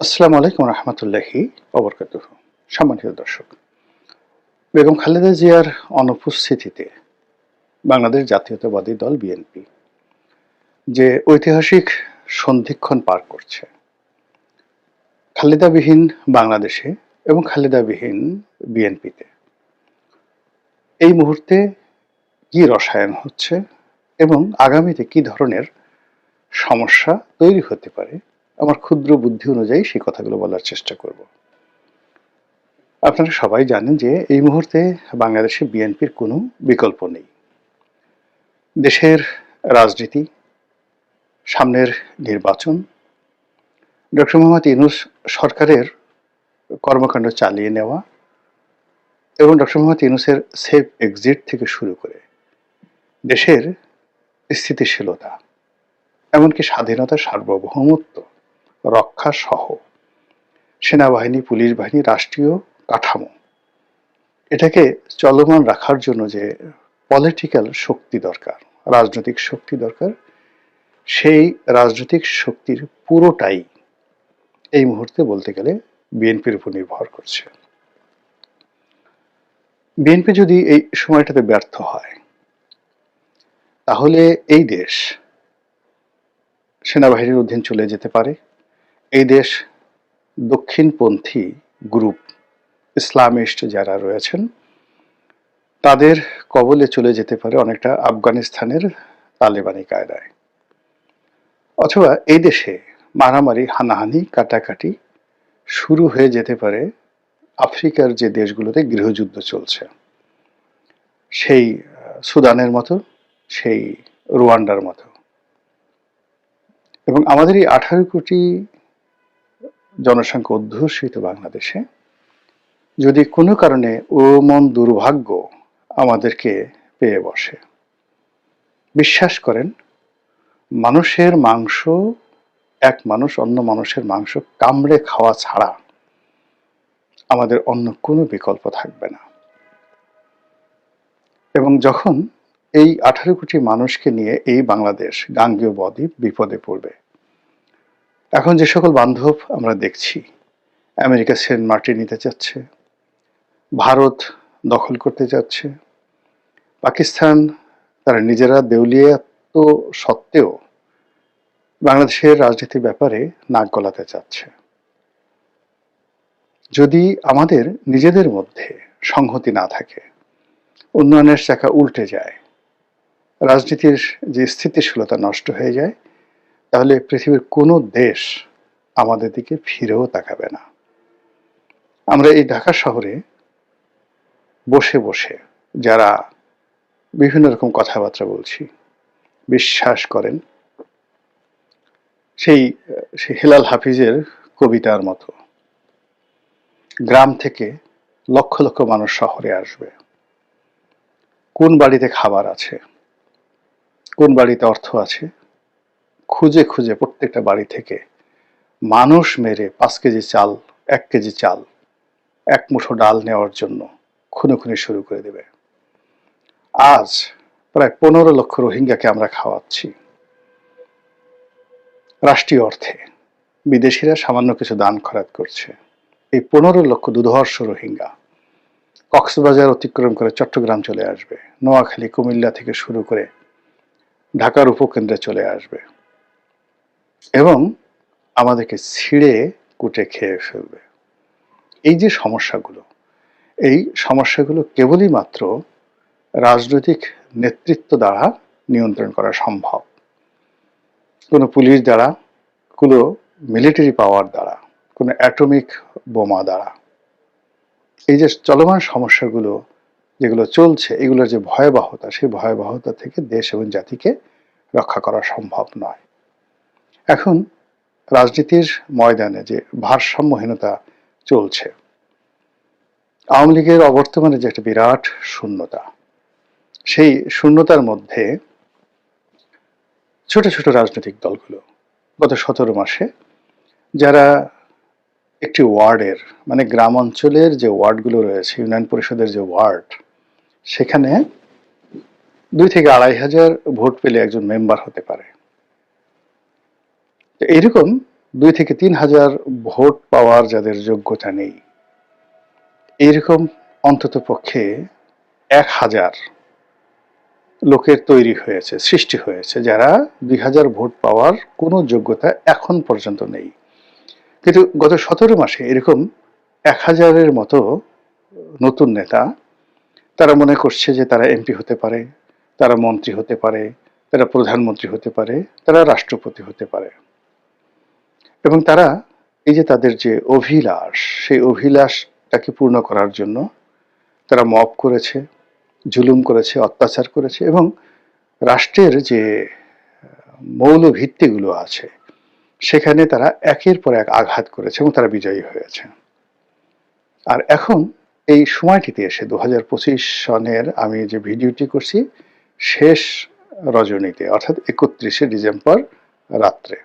আসসালামু আলাইকুম রহমতুল্লাহি ওবরকাতুহ। সম্মানিত দর্শক, বেগম খালেদা জিয়ার অনুপস্থিতিতে বাংলাদেশ জাতীয়তাবাদী দল বিএনপি যে ঐতিহাসিক সন্ধিক্ষণ পার করছে, খালেদাবিহীন বাংলাদেশে এবং খালেদাবিহীন বিএনপিতে এই মুহূর্তে কি রসায়ন হচ্ছে এবং আগামীতে কি ধরনের সমস্যা তৈরি হতে পারে, আমার ক্ষুদ্র বুদ্ধি অনুযায়ী সেই কথাগুলো বলার চেষ্টা করব। আপনারা সবাই জানেন যে এই মুহূর্তে বাংলাদেশে বিএনপির কোনো বিকল্প নেই। দেশের রাজনীতি, সামনের নির্বাচন, ডক্টর মোহাম্মদ ইউনূস সরকারের কর্মকাণ্ড চালিয়ে নেওয়া এবং ডক্টর মোহাম্মদ ইউনূসের সেফ এক্সিট থেকে শুরু করে দেশের স্থিতিশীলতা, এমনকি স্বাধীনতা, সার্বভৌমত্ব রক্ষা সহ সেনাবাহিনী, পুলিশ বাহিনী, রাষ্ট্রীয় কাঠামো, এটাকে চলমান রাখার জন্য যে পলিটিক্যাল শক্তি দরকার, রাজনৈতিক শক্তি দরকার, সেই রাজনৈতিক শক্তির পুরোটাই এই মুহূর্তে বলতে গেলে বিএনপির উপর নির্ভর করছে। বিএনপি যদি এই সময়টাতে ব্যর্থ হয়, তাহলে এই দেশ সেনাবাহিনীর অধীন চলে যেতে পারে। এই দেশ দক্ষিণপন্থী গ্রুপ, ইসলামিস্ট যারা রয়েছেন, তাদের কবলে চলে যেতে পারে অনেকটা আফগানিস্তানের তালেবানি কায়দায়। অথবা এই দেশে মারামারি, হানাহানি, কাটাকাটি শুরু হয়ে যেতে পারে আফ্রিকার যে দেশগুলোতে গৃহযুদ্ধ চলছে, সেই সুদানের মতো, সেই রুয়ান্ডার মতো। এবং আমাদের এই 18 কোটি জনসংখ্যা অধ্যুষিত বাংলাদেশে যদি কোনো কারণে মন দুর্ভাগ্য আমাদেরকে পেয়ে বসে, বিশ্বাস করেন, মানুষের মাংস, এক মানুষ অন্য মানুষের মাংস কামড়ে খাওয়া ছাড়া আমাদের অন্য কোনো বিকল্প থাকবে না। এবং যখন এই 18 কোটি মানুষকে নিয়ে এই বাংলাদেশ, গাঙ্গেয় বদ্বীপ বিপদে পড়বে, এখন যে সকল বান্ধব আমরা দেখছি, আমেরিকা সেন্ট মার্টিন নিতে চাচ্ছে, ভারত দখল করতে যাচ্ছে, পাকিস্তান তারা নিজেরা দেউলিয়াত্ব সত্ত্বেও বাংলাদেশের রাজনীতির ব্যাপারে নাক গলাতে চাচ্ছে। যদি আমাদের নিজেদের মধ্যে সংহতি না থাকে, উন্নয়নের চাকা উল্টে যায়, রাজনীতির যে স্থিতিশীলতা নষ্ট হয়ে যায়, তাহলে পৃথিবীর কোনো দেশ আমাদের দিকে ফিরেও তাকাবে না। আমরা এই ঢাকা শহরে বসে বসে যারা বিভিন্ন রকম কথাবার্তা বলছি, বিশ্বাস করেন সেই হেলাল হাফিজের কবিতার মতো গ্রাম থেকে লক্ষ লক্ষ মানুষ শহরে আসবে। কোন বাড়িতে খাবার আছে, কোন বাড়িতে অর্থ আছে, খুঁজে খুঁজে প্রত্যেকটা বাড়ি থেকে মানুষ মেরে 5 কেজি চাল, 1 কেজি চাল, 1 মুঠো ডাল নেওয়ার জন্য খুনোখুনি শুরু করে দেবে। আজ প্রায় 15 লক্ষ রোহিঙ্গাকে আমরা খাওয়াচ্ছি রাষ্ট্রীয় অর্থে। বিদেশিরা সামান্য কিছু দান খয়রাত করছে। এই 15 লক্ষ দুর্ধর্ষ রোহিঙ্গা কক্সবাজার অতিক্রম করে চট্টগ্রাম চলে আসবে, নোয়াখালী, কুমিল্লা থেকে শুরু করে ঢাকার উপকেন্দ্রে চলে আসবে এবং আমাদেরকে ছিঁড়ে কুটে খেয়ে ফেলবে। এই যে সমস্যাগুলো, এই সমস্যাগুলো কেবলই মাত্র রাজনৈতিক নেতৃত্ব দ্বারা নিয়ন্ত্রণ করা সম্ভব। কোনো পুলিশ দ্বারা, কোনো মিলিটারি পাওয়ার দ্বারা, কোনো অ্যাটমিক বোমা দ্বারা এই যে চলমান সমস্যাগুলো যেগুলো চলছে, এগুলোর যে ভয়াবহতা, সেই ভয়াবহতা থেকে দেশ এবং জাতিকে রক্ষা করা সম্ভব নয়। এখন রাজনীতির ময়দানে যে ভারসাম্যহীনতা চলছে, আওয়ামী লীগের অবর্তমানে যে একটা বিরাট শূন্যতা, সেই শূন্যতার মধ্যে ছোট ছোট রাজনৈতিক দলগুলো গত 17 মাসে যারা একটি ওয়ার্ডের, মানে গ্রাম অঞ্চলের যে ওয়ার্ডগুলো রয়েছে, ইউনিয়ন পরিষদের যে ওয়ার্ড, সেখানে 2 থেকে 2,500 ভোট পেলে একজন মেম্বার হতে পারে। তো এইরকম 2 থেকে 3 হাজার ভোট পাওয়ার যাদের যোগ্যতা নেই, এইরকম অন্তত পক্ষে 1,000 লোকের তৈরি হয়েছে, সৃষ্টি হয়েছে, যারা 2,000 ভোট পাওয়ার কোনো যোগ্যতা এখন পর্যন্ত নেই। কিন্তু গত 17 মাসে এরকম 1,000-এর মতো নতুন নেতা, তারা মনে করছে যে তারা এমপি হতে পারে, তারা মন্ত্রী হতে পারে, তারা প্রধানমন্ত্রী হতে পারে, তারা রাষ্ট্রপতি হতে পারে। এবং তারা এই যে তাদের যে অভিলাষ, সেই অভিলাষটাকে পূর্ণ করার জন্য তারা মব করেছে, জুলুম করেছে, অত্যাচার করেছে এবং রাষ্ট্রের যে মৌল ভিত্তিগুলো আছে সেখানে তারা একের পর এক আঘাত করেছে এবং তারা বিজয়ী হয়েছে। আর এখন এই সময়টিতে এসে 2025 সনের আমি যে ভিডিওটি করছি শেষ রজনীতে, অর্থাৎ 31শে ডিসেম্বর রাত্রে,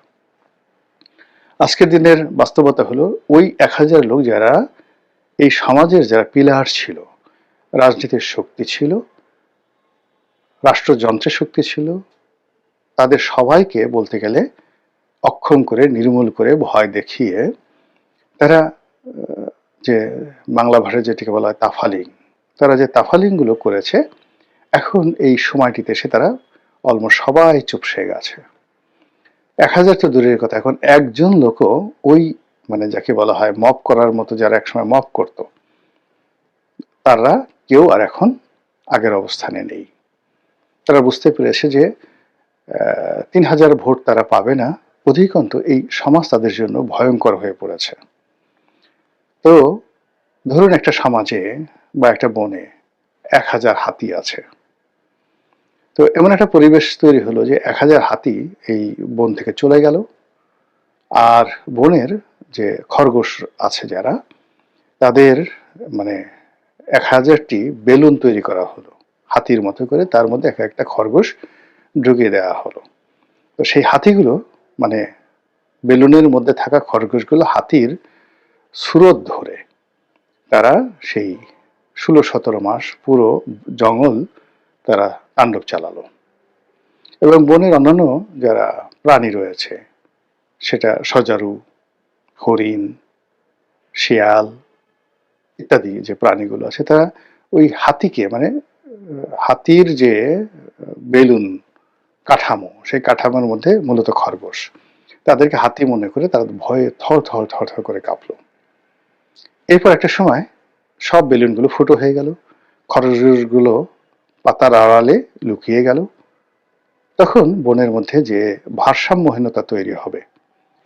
আজকের দিনের বাস্তবতা হলো ওই 1,000 লোক যারা এই সমাজের যারা পিলার ছিল, রাজনীতির শক্তি ছিল, রাষ্ট্রযন্ত্রের শক্তি ছিল, তাদের সবাইকে বলতে গেলে অক্ষম করে, নির্মূল করে, ভয় দেখিয়ে তারা যে বাংলা ভাষায় যেটিকে বলা হয় তাফালিং, তারা যে তাফালিংগুলো করেছে, এখন এই সময়টিতে এসে তারা অলমোস্ট সবাই চুপসে গেছে। 1,000 তো দূরের কথা, এখন একজন লোকও ওই মানে যাকে বলা হয় মব করার মতো, যারা একসময় মব করত, তারা কেউ আর এখন আগের অবস্থানে নেই। তারা বুঝতে পেরেছে যে 3,000 ভোট তারা পাবে না, অধিকন্তু এই সমাজ তাদের জন্য ভয়ঙ্কর হয়ে পড়েছে। তো ধরুন একটা সমাজে বা একটা বনে 1,000 হাতি আছে, তো এমন একটা পরিবেশ তৈরি হলো যে 1,000 হাতি এই বন থেকে চলে গেল, আর বনের যে খরগোশ আছে যারা, তাদের মানে 1,000টি বেলুন তৈরি করা হলো হাতির মতো করে, তার মধ্যে এক একটা খরগোশ ঢুকিয়ে দেওয়া হলো। তো সেই হাতিগুলো মানে বেলুনের মধ্যে থাকা খরগোশগুলো হাতির সুরত ধরে তারা সেই 16-17 মাস পুরো জঙ্গল তারা তাণ্ডব চালালো। এবং বনের অন্যান্য যারা প্রাণী রয়েছে, সেটা সজারু, হরিণ, শিয়াল ইত্যাদি যে প্রাণীগুলো আছে, তারা ওই হাতিকে মানে হাতির যে বেলুন কাঠামো, সেই কাঠামোর মধ্যে মূলত খরগোশ, তাদেরকে হাতি মনে করে তারা ভয়ে থর থর থর থর করে কাঁপলো। এরপর একটা সময় সব বেলুনগুলো ফুটো হয়ে গেল, খরগোশগুলো পাতার আড়ালে লুকিয়ে গেল। তখন বনের মধ্যে যে ভারসাম্যহীনতা তৈরি হবে,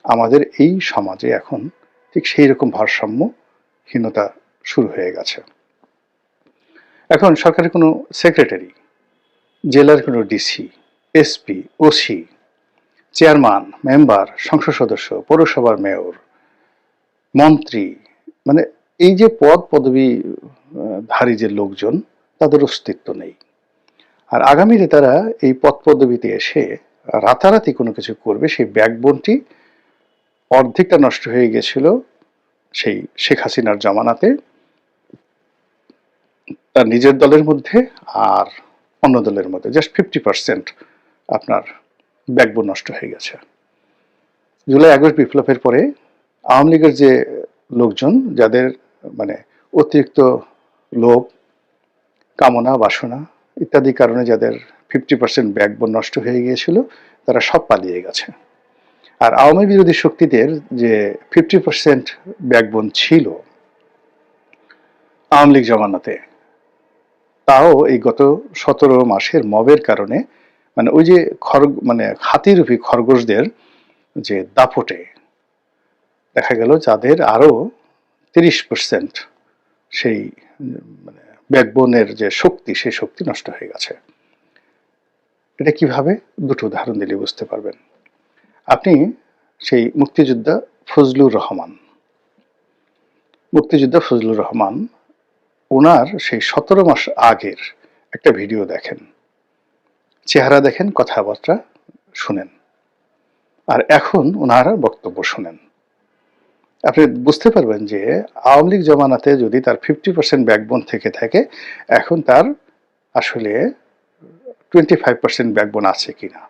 আমাদের এই সমাজে এখন ঠিক সেই রকম ভারসাম্যহীনতা শুরু হয়ে গেছে। এখন সরকারের কোনো সেক্রেটারি, জেলার কোনো DC, SP, OC, chairman, member, সংসদ সদস্য, পৌরসভার মেয়র, মন্ত্রী, মানে এই যে পদ পদবী ধারী যে লোকজন, তাদের অস্তিত্ব নেই। আর আগামীতে তারা এই পদ পদবীতে এসে রাতারাতি কোনো কিছু করবে, সেই ব্যাকবোনটি অর্ধেকটা নষ্ট হয়ে গেছিল সেই শেখ হাসিনার জমানাতে, তার নিজের দলের মধ্যে আর অন্য দলের মধ্যে জাস্ট 50% আপনার ব্যাকবোন নষ্ট হয়ে গেছে। জুলাই আগস্ট বিপ্লবের পরে আওয়ামী লীগের যে লোকজন, যাদের মানে অতিরিক্ত লোভ, কামনা, বাসনা ইত্যাদি কারণে যাদের 50% ব্যাকবোন নষ্ট হয়ে গিয়েছিল, তারা সব পালিয়ে গেছে। আর আওয়ামী বিরোধী শক্তিদের যে 50% ব্যাকবোন ছিল আওয়ামী লীগ জমানাতে, তাও এই গত 17 মাসের মবের কারণে মানে ওই যে মানে হাতিরূপী খরগোশদের যে দাপটে দেখা গেল যাদের আরো 30% সেই মানে ব্যাকবোনের যে শক্তি, সেই শক্তি নষ্ট হয়ে গেছে। এটা কিভাবে? দুটো উদাহরণ দিলে বুঝতে পারবেন। আপনি সেই মুক্তিযোদ্ধা ফজলুর রহমান, ওনার সেই 17 মাস আগের একটা ভিডিও দেখেন, চেহারা দেখেন, কথাবার্তা শুনেন, আর এখন ওনার বক্তব্য শুনেন, আপনি বুঝতে পারবেন যে আওয়ামী লীগ জমানাতে যদি তার 50% ব্যাকবোন থেকে থাকে, এখন তার আসলে 25% ব্যাকবোন আছে কিনা।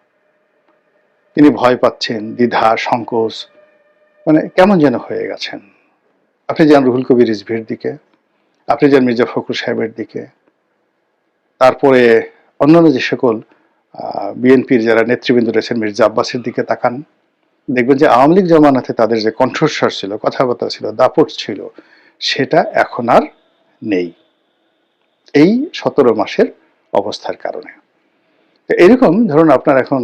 তিনি ভয় পাচ্ছেন, দ্বিধা, সংকোচ, মানে কেমন যেন হয়ে গেছেন। আপনি যান রুহুল কবির রিজভীর দিকে, আপনি যান মির্জা ফখরুল সাহেবের দিকে, তারপরে অন্যান্য যে সকল বিএনপির যারা নেতৃবৃন্দ রয়েছেন মির্জা আব্বাসের দিকে তাকান, দেখবেন যে আওয়ামী লীগ জমানাতে তাদের যে কণ্ঠস্বর ছিল, কথাবার্তা ছিল, দাপট ছিল, সেটা এখন আর নেই এই 17 মাসের অবস্থার কারণে। এরকম ধরুন আপনার এখন